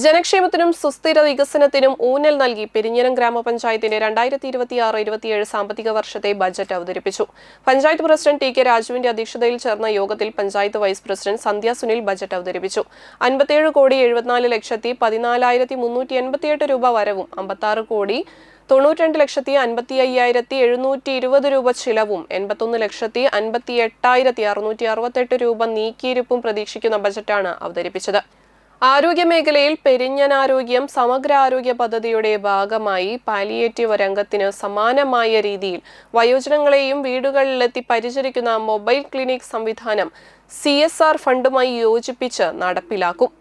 ജനക്ഷേമത്തിനും സുസ്ഥിര വികസനത്തിനും ഊന്നൽ നൽകി പെരിഞ്ഞനം ഗ്രാമപഞ്ചായത്തിന്റെ 2026-27 സാമ്പത്തിക വർഷത്തെ ബജറ്റ് അവതരിപ്പിച്ചു. പഞ്ചായത്ത് പ്രസിഡന്റ് ടി കെ രാജുവിന്റെ അധ്യക്ഷതയിൽ ചേർന്ന യോഗത്തിൽ പഞ്ചായത്ത് വൈസ് പ്രസിഡന്റ് സന്ധ്യ സുനിൽ ബജറ്റ് അവതരിപ്പിച്ചു. 57,74,14,388 രൂപ വരവും 56,92,55,720 രൂപ ചിലവും 81,58,668 രൂപ നീക്കിയിരിപ്പും പ്രതീക്ഷിക്കുന്ന ബജറ്റാണ് അവതരിപ്പിച്ചത്. ആരോഗ്യമേഖലയിൽ പെരിഞ്ഞനാരോഗ്യം സമഗ്ര ആരോഗ്യ പദ്ധതിയുടെ ഭാഗമായി പാലിയേറ്റീവ് രംഗത്തിന് സമാനമായ രീതിയിൽ വയോജനങ്ങളെയും വീടുകളിലെത്തി പരിചരിക്കുന്ന മൊബൈൽ ക്ലിനിക് സംവിധാനം CSR ഫണ്ടുമായി യോജിപ്പിച്ച് നടപ്പിലാക്കും.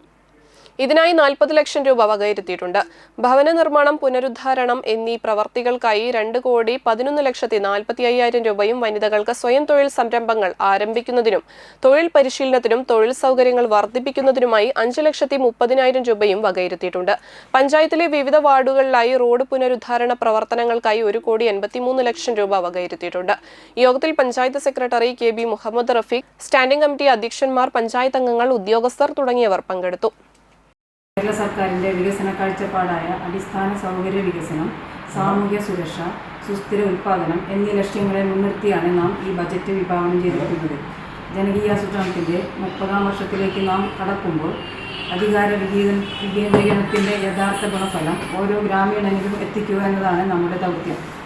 ഇതിനായി 40 ലക്ഷം രൂപ വകയിരുത്തിയിട്ടുണ്ട്. ഭവന നിർമ്മാണം, പുനരുദ്ധാരണം എന്നീ പ്രവർത്തികൾക്കായി 2,11,45,000 രൂപയും വനിതകൾക്ക് സ്വയം തൊഴിൽ സംരംഭങ്ങൾ ആരംഭിക്കുന്നതിനും തൊഴിൽ പരിശീലനത്തിനും തൊഴിൽ സൗകര്യങ്ങൾ വർദ്ധിപ്പിക്കുന്നതിനുമായി 5,30,000 രൂപയും വകയിരുത്തിയിട്ടുണ്ട്. പഞ്ചായത്തിലെ വിവിധ വാർഡുകളിലായി റോഡ് പുനരുദ്ധാരണ പ്രവർത്തനങ്ങൾക്കായി 1,83,00,000 രൂപ വകയിരുത്തിയിട്ടുണ്ട്. യോഗത്തിൽ panchayat secretary KB Muhammad Rafeeq, standing committee അധ്യക്ഷന്മാർ, പഞ്ചായത്ത് അംഗങ്ങൾ, ഉദ്യോഗസ്ഥർ തുടങ്ങിയവർ പങ്കെടുത്തു. കേരള സർക്കാരിൻ്റെ വികസന കാഴ്ചപ്പാടായ അടിസ്ഥാന സൗകര്യ വികസനം, സാമൂഹ്യ സുരക്ഷ, സുസ്ഥിര ഉൽപ്പാദനം എന്നീ ലക്ഷ്യങ്ങളെ മുൻനിർത്തിയാണ് നാം ഈ ബജറ്റ് വിഭാവനം ചെയ്തിരിക്കുന്നത്. ജനകീയാസൂത്രണത്തിൻ്റെ 30ാം വർഷത്തിലേക്ക് നാം കടക്കുമ്പോൾ അധികാര വികേന്ദ്രീകരണത്തിൻ്റെ യഥാർത്ഥ ഗുണഫലം ഓരോ ഗ്രാമീണനിലും എത്തിക്കുക എന്നതാണ് നമ്മുടെ ദൗത്യം.